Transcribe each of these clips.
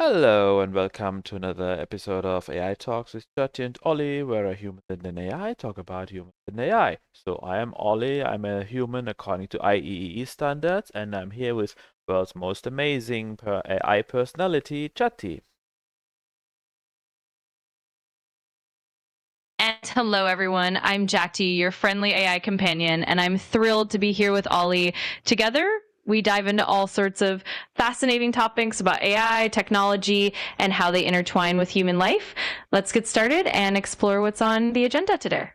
Hello and welcome to another episode of AI Talks with Jati and Oli, where a human and an AI talk about humans and AI. So I am Oli, I'm a human according to IEEE standards, and I'm here with world's most amazing AI personality, Jati. And hello, everyone. I'm Jati, your friendly AI companion, and I'm thrilled to be here with Ollie. Together, we dive into all sorts of fascinating topics about AI, technology, and how they intertwine with human life. Let's get started and explore what's on the agenda today.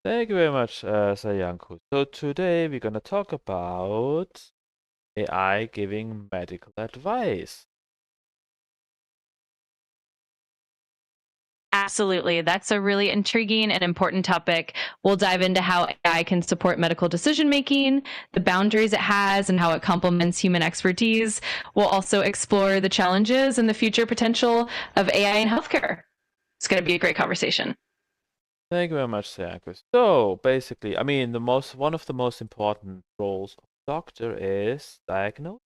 Thank you very much, Sayanku. So today we're gonna talk about AI giving medical advice. Absolutely. That's a really intriguing and important topic. We'll dive into how AI can support medical decision making, the boundaries it has, and how it complements human expertise. We'll also explore the challenges and the future potential of AI in healthcare. It's going to be a great conversation. Thank you very much, Sayanku. So basically, one of the most important roles of doctor is diagnose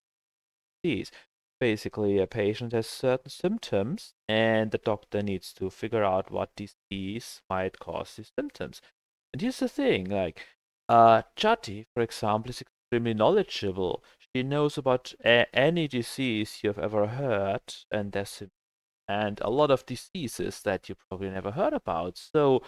disease. Basically, a patient has certain symptoms, and the doctor needs to figure out what disease might cause these symptoms. And here's the thing, like, Jati, for example, is extremely knowledgeable. She knows about any disease you've ever heard, and and a lot of diseases that you probably never heard about. So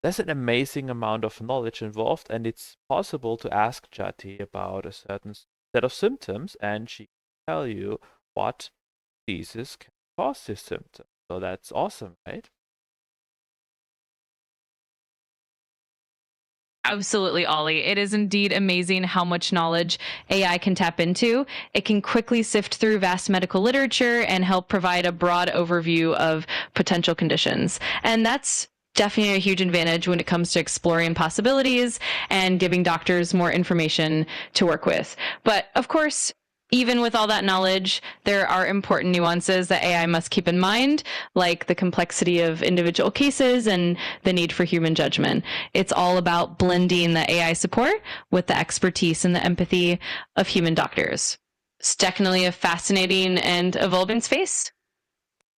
there's an amazing amount of knowledge involved, and it's possible to ask Jati about a certain set of symptoms, and she can tell you what diseases can cause this symptom. So that's awesome, right? Absolutely, Ollie. It is indeed amazing how much knowledge AI can tap into. It can quickly sift through vast medical literature and help provide a broad overview of potential conditions. And that's definitely a huge advantage when it comes to exploring possibilities and giving doctors more information to work with. But of course, even with all that knowledge, there are important nuances that AI must keep in mind, like the complexity of individual cases and the need for human judgment. It's all about blending the AI support with the expertise and the empathy of human doctors. It's definitely a fascinating and evolving space.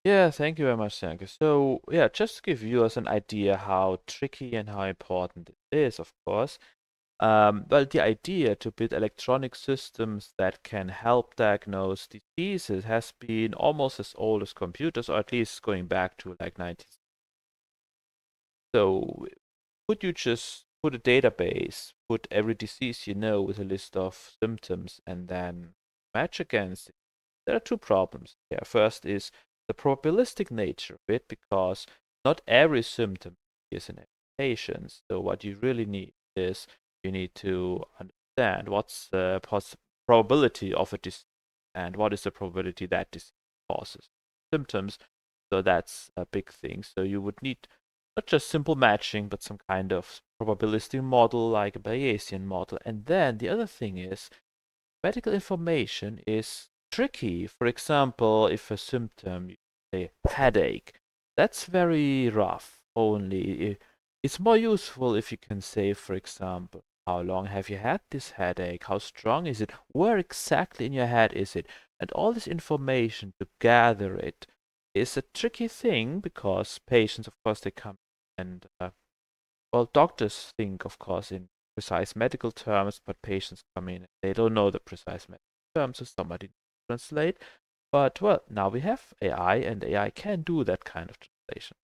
Yeah, thank you very much, Sanka. So, yeah, just to give you us an idea how tricky and how important it is, of course. Well, the idea to build electronic systems that can help diagnose diseases has been almost as old as computers, or at least going back to like 19. So, could you just put a database, put every disease you know with a list of symptoms, and then match against it? There are two problems here. First is the probabilistic nature of it, because not every symptom is in every patient. So what you really need is you need to understand what's the probability of a disease and what is the probability that disease causes symptoms. So that's a big thing. So you would need not just simple matching, but some kind of probabilistic model like a Bayesian model. And then the other thing is medical information is tricky. For example, if a symptom, say headache, that's very rough. It's more useful if you can say, for example, how long have you had this headache? How strong is it? Where exactly in your head is it? And all this information to gather it is a tricky thing because patients, of course, they come and well, doctors think, of course, in precise medical terms, but patients come in and they don't know the precise medical terms, so somebody translate. But well, now we have AI, and AI can do that kind of translation.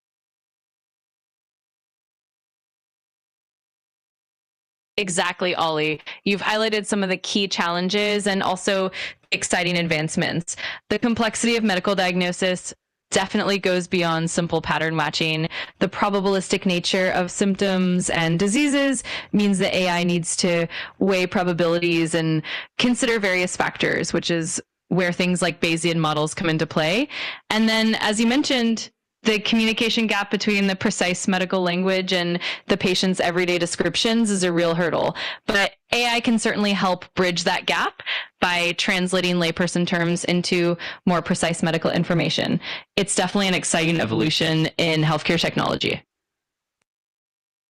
Exactly, Ollie. You've highlighted some of the key challenges and also exciting advancements. The complexity of medical diagnosis definitely goes beyond simple pattern matching. The probabilistic nature of symptoms and diseases means that AI needs to weigh probabilities and consider various factors, which is where things like Bayesian models come into play. And then, as you mentioned, the communication gap between the precise medical language and the patient's everyday descriptions is a real hurdle. But AI can certainly help bridge that gap by translating layperson terms into more precise medical information. It's definitely an exciting evolution in healthcare technology.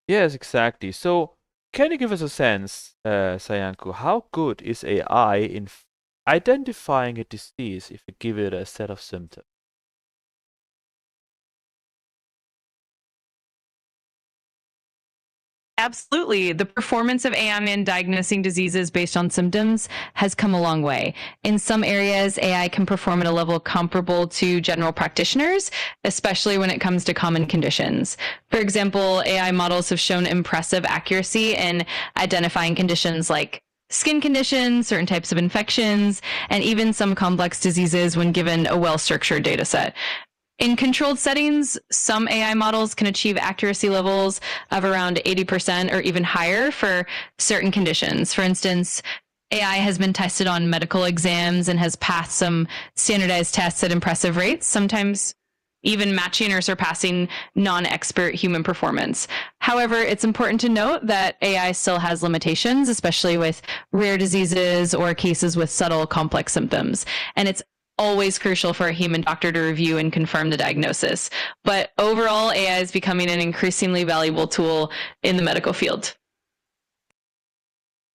Yes, exactly. So, can you give us a sense, Sayanku, how good is AI in identifying a disease if you give it a set of symptoms. Absolutely. The performance of AI in diagnosing diseases based on symptoms has come a long way. In some areas, AI can perform at a level comparable to general practitioners, especially when it comes to common conditions. For example, AI models have shown impressive accuracy in identifying conditions like skin conditions, certain types of infections, and even some complex diseases when given a well structured data set. In controlled settings, some AI models can achieve accuracy levels of around 80% or even higher for certain conditions. For instance, AI has been tested on medical exams and has passed some standardized tests at impressive rates, sometimes even matching or surpassing non expert human performance. However, it's important to note that AI still has limitations, especially with rare diseases or cases with subtle complex symptoms. And it's always crucial for a human doctor to review and confirm the diagnosis. But overall, AI is becoming an increasingly valuable tool in the medical field.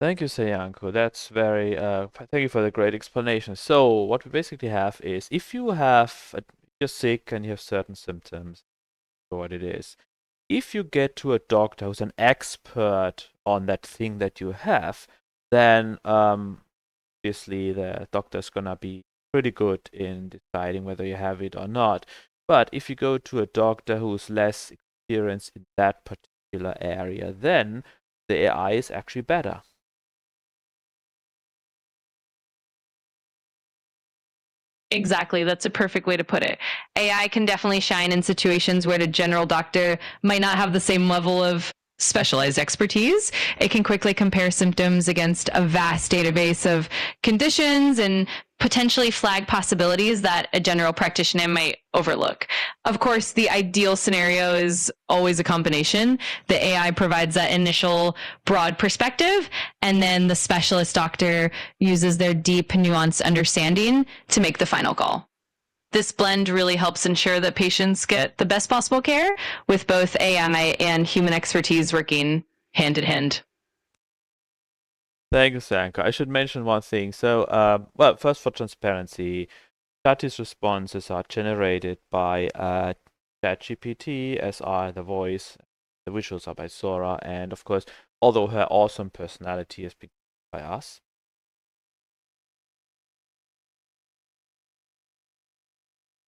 Thank you, Sayanko. That's very, thank you for the great explanation. So, what we basically have is if you have, you're sick and you have certain symptoms, what it is, if you get to a doctor who's an expert on that thing that you have, then obviously the doctor's gonna be pretty good in deciding whether you have it or not. But if you go to a doctor who's less experienced in that particular area, then the AI is actually better. Exactly. That's a perfect way to put it. AI can definitely shine in situations where the general doctor might not have the same level of specialized expertise. It can quickly compare symptoms against a vast database of conditions and potentially flag possibilities that a general practitioner might overlook. Of course, the ideal scenario is always a combination. The AI provides that initial broad perspective, and then the specialist doctor uses their deep, nuanced understanding to make the final call. This blend really helps ensure that patients get the best possible care with both AI and human expertise working hand in hand. Thank you, Sanka. I should mention one thing. So, well, first for transparency, Jati's responses are generated by ChatGPT, as are the voice. The visuals are by Sora, and of course, although her awesome personality is picked by us.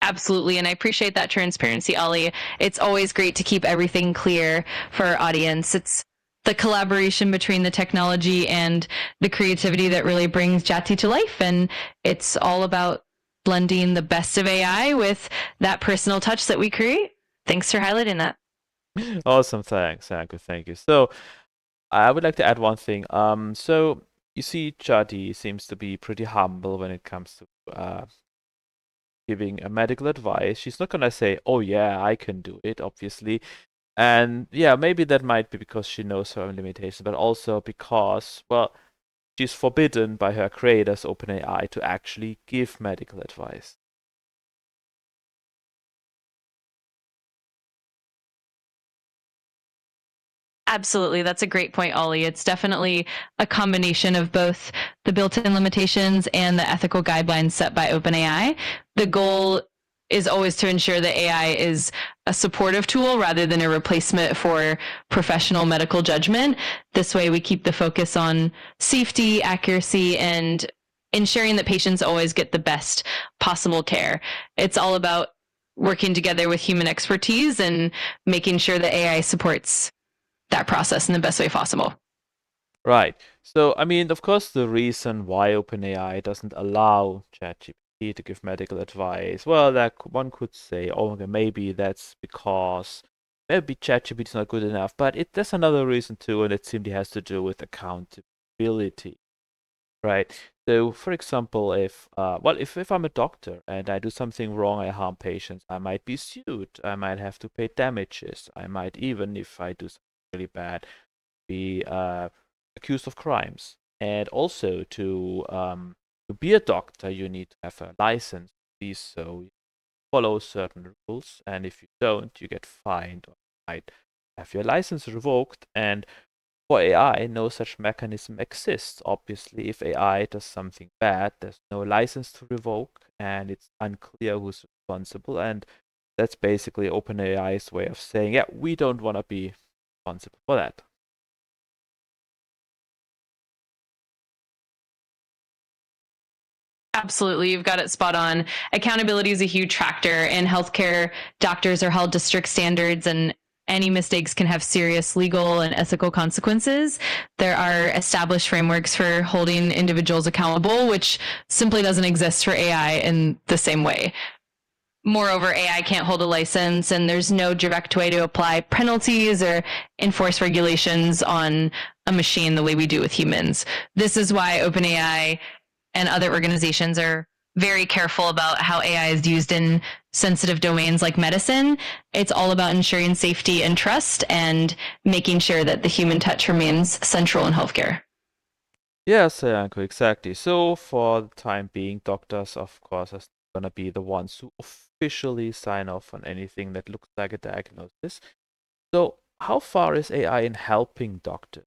Absolutely. And I appreciate that transparency, Ollie. It's always great to keep everything clear for our audience. It's the collaboration between the technology and the creativity that really brings Jati to life. And it's all about blending the best of AI with that personal touch that we create. Thanks for highlighting that. Awesome, thanks, Sanka. Thank you. So, I would like to add one thing. So you see, Jati seems to be pretty humble when it comes to giving a medical advice. She's not gonna say, "Oh yeah, I can do it," obviously. And yeah, maybe that might be because she knows her own limitations, but also because, well, she's forbidden by her creators, OpenAI, to actually give medical advice. Absolutely. That's a great point, Ollie. It's definitely a combination of both the built in limitations and the ethical guidelines set by OpenAI. The goal is always to ensure that AI is a supportive tool rather than a replacement for professional medical judgment. This way, we keep the focus on safety, accuracy, and ensuring that patients always get the best possible care. It's all about working together with human expertise and making sure that AI supports that process in the best way possible. Right. So, I mean, of course, the reason why OpenAI doesn't allow ChatGPT to give medical advice, well, that one could say, oh, okay, maybe that's because maybe ChatGPT is not good enough. But there's another reason too, and it simply has to do with accountability, right? So, for example, if I'm a doctor and I do something wrong, I harm patients, I might be sued. I might have to pay damages. I might even, if I do something really bad, be accused of crimes. And also to be a doctor, you need to have a license. So you follow certain rules, and if you don't, you get fined or might have your license revoked. And for AI, no such mechanism exists. Obviously, if AI does something bad, there's no license to revoke, and it's unclear who's responsible. And that's basically OpenAI's way of saying, yeah, we don't want to be responsible for that. Absolutely, you've got it spot on. Accountability is a huge factor. In healthcare, doctors are held to strict standards, and any mistakes can have serious legal and ethical consequences. There are established frameworks for holding individuals accountable, which simply doesn't exist for AI in the same way. Moreover, AI can't hold a license, and there's no direct way to apply penalties or enforce regulations on a machine the way we do with humans. This is why OpenAI and other organizations are very careful about how AI is used in sensitive domains like medicine. It's all about ensuring safety and trust and making sure that the human touch remains central in healthcare. Yes, Janko, exactly. So for the time being, doctors, of course, are gonna be the ones who officially sign off on anything that looks like a diagnosis. So how far is AI in helping doctors?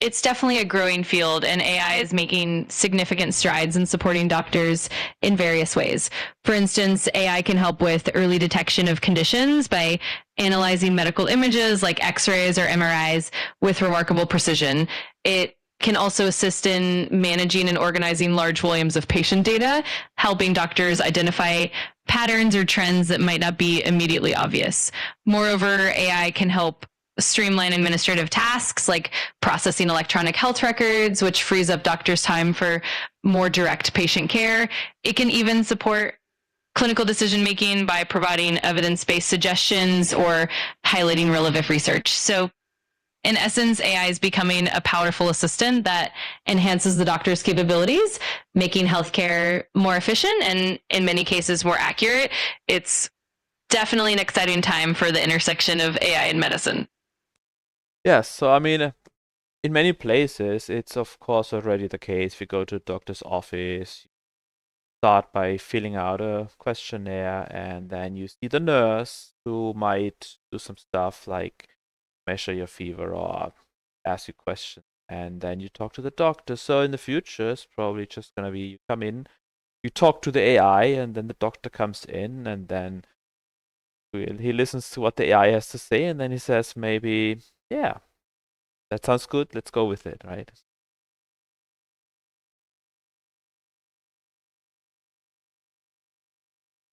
It's definitely a growing field, and AI is making significant strides in supporting doctors in various ways. For instance, AI can help with early detection of conditions by analyzing medical images like X-rays or MRIs with remarkable precision. It can also assist in managing and organizing large volumes of patient data, helping doctors identify patterns or trends that might not be immediately obvious. Moreover, AI can help streamline administrative tasks like processing electronic health records, which frees up doctors' time for more direct patient care. It can even support clinical decision making by providing evidence based suggestions or highlighting relevant research. So, in essence, AI is becoming a powerful assistant that enhances the doctor's capabilities, making healthcare more efficient and, in many cases, more accurate. It's definitely an exciting time for the intersection of AI and medicine. Yes, so I mean, in many places, it's of course already the case. If you go to a doctor's office, you start by filling out a questionnaire, and then you see the nurse who might do some stuff like measure your fever or ask you questions, and then you talk to the doctor. So in the future, it's probably just gonna be you come in, you talk to the AI, and then the doctor comes in, and then he listens to what the AI has to say, and then he says maybe, yeah, that sounds good, let's go with it, right?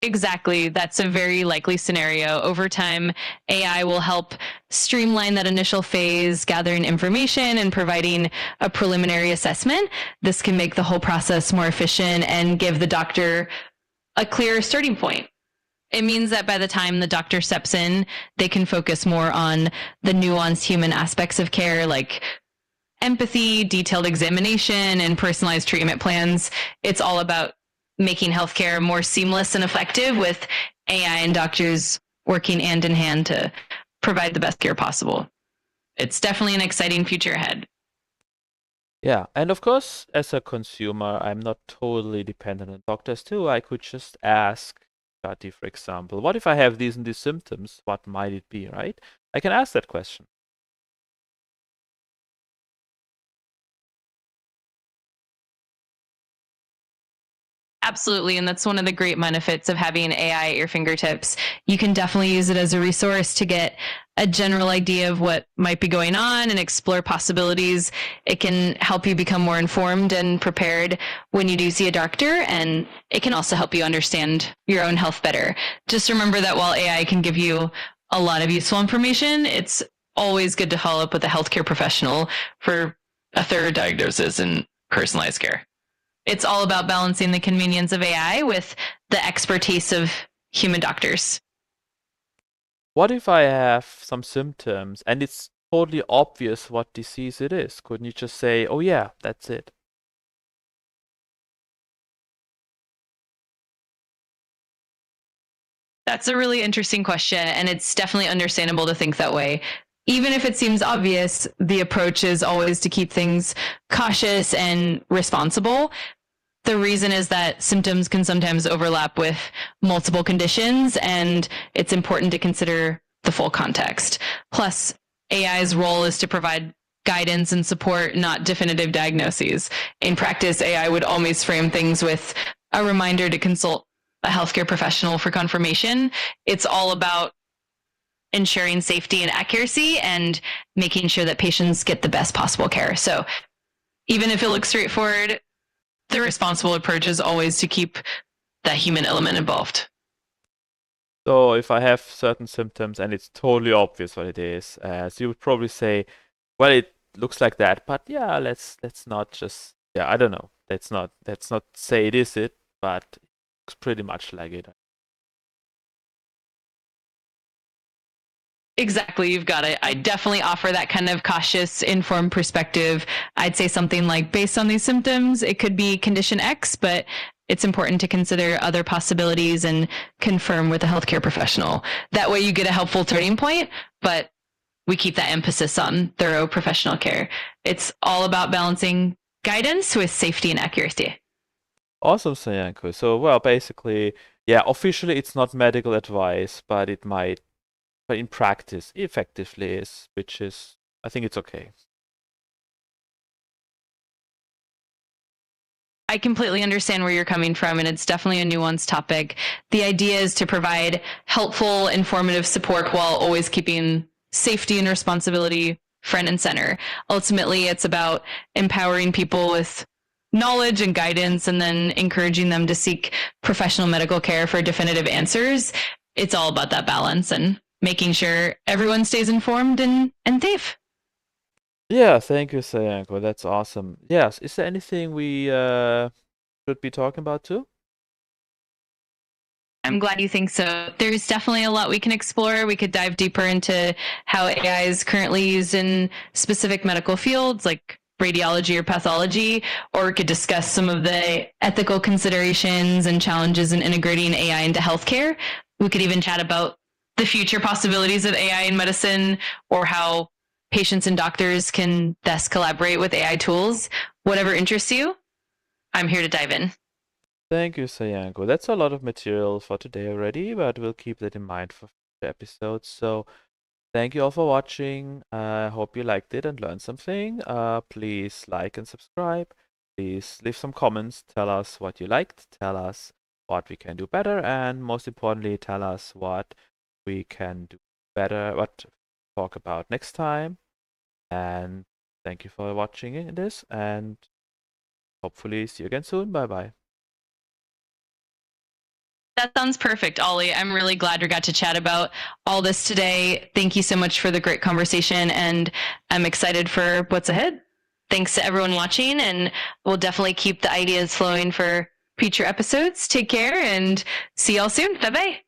Exactly. That's a very likely scenario. Over time, AI will help streamline that initial phase, gathering information and providing a preliminary assessment. This can make the whole process more efficient and give the doctor a clear starting point. It means that by the time the doctor steps in, they can focus more on the nuanced human aspects of care, like empathy, detailed examination, and personalized treatment plans. It's all about making healthcare more seamless and effective with AI and doctors working hand in hand to provide the best care possible. It's definitely an exciting future ahead. Yeah, and of course, as a consumer, I'm not totally dependent on doctors too. I could just ask Jati, for example, what if I have these and these symptoms? What might it be, right? I can ask that question. Absolutely. And that's one of the great benefits of having AI at your fingertips. You can definitely use it as a resource to get a general idea of what might be going on and explore possibilities. It can help you become more informed and prepared when you do see a doctor. And it can also help you understand your own health better. Just remember that while AI can give you a lot of useful information, it's always good to follow up with a healthcare professional for a thorough diagnosis and personalized care. It's all about balancing the convenience of AI with the expertise of human doctors. What if I have some symptoms and it's totally obvious what disease it is? Couldn't you just say, oh yeah, that's it? That's a really interesting question, and it's definitely understandable to think that way. Even if it seems obvious, the approach is always to keep things cautious and responsible. The reason is that symptoms can sometimes overlap with multiple conditions, and it's important to consider the full context. Plus, AI's role is to provide guidance and support, not definitive diagnoses. In practice, AI would always frame things with a reminder to consult a healthcare professional for confirmation. It's all about ensuring safety and accuracy and making sure that patients get the best possible care. So even if it looks straightforward, the responsible approach is always to keep that human element involved. So if I have certain symptoms and it's totally obvious what it is, so you would probably say, well, it looks like that, but yeah, let's not just, yeah, I don't know. Let's not say it is it, but it looks pretty much like it. Exactly, you've got it. I definitely offer that kind of cautious, informed perspective. I'd say something like, based on these symptoms, it could be condition X, but it's important to consider other possibilities and confirm with a healthcare professional. That way you get a helpful turning point, but we keep that emphasis on thorough professional care. It's all about balancing guidance with safety and accuracy. Awesome, Sayanko. So, well, basically, yeah, officially it's not medical advice, but it might, but in practice, effectively is, which is, I think it's okay. I completely understand where you're coming from, and it's definitely a nuanced topic. The idea is to provide helpful, informative support while always keeping safety and responsibility front and center. Ultimately, it's about empowering people with knowledge and guidance and then encouraging them to seek professional medical care for definitive answers. It's all about that balance and making sure everyone stays informed and safe. Yeah, thank you, Sayanko. That's awesome. Yes, is there anything we should be talking about too? I'm glad you think so. There's definitely a lot we can explore. We could dive deeper into how AI is currently used in specific medical fields like radiology or pathology, or we could discuss some of the ethical considerations and challenges in integrating AI into healthcare. We could even chat about the future possibilities of AI in medicine or how patients and doctors can best collaborate with AI tools. Whatever interests you, I'm here to dive in. Thank you, Sayanko. That's a lot of material for today already, but we'll keep that in mind for future episodes. So, thank you all for watching. I hope you liked it and learned something. Please like and subscribe. Please leave some comments. Tell us what you liked. Tell us what we can do better. And most importantly, tell us what we can do better, what to talk about next time. And thank you for watching this. And hopefully see you again soon. Bye bye. That sounds perfect, Ollie. I'm really glad we got to chat about all this today. Thank you so much for the great conversation, and I'm excited for what's ahead. Thanks to everyone watching, and we'll definitely keep the ideas flowing for future episodes. Take care and see y'all soon. Bye bye.